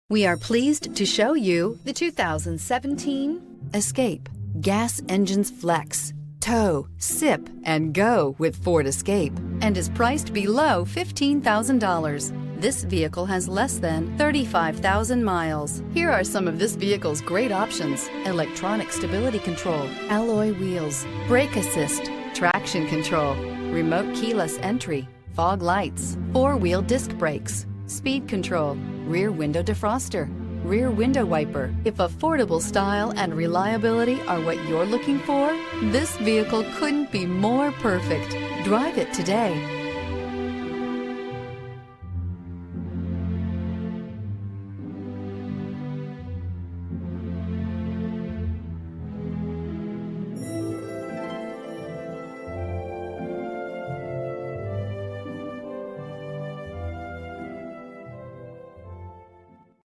We are pleased to show you the 2017 Escape. Gas engines flex, tow, sip, and go with Ford Escape, and is priced below $15,000. This vehicle has less than 35,000 miles. Here are some of this vehicle's great options: electronic stability control, alloy wheels, brake assist, traction control, remote keyless entry, fog lights, four-wheel disc brakes, speed control, rear window defroster, rear window wiper. If affordable style and reliability are what you're looking for, this vehicle couldn't be more perfect. Drive it today.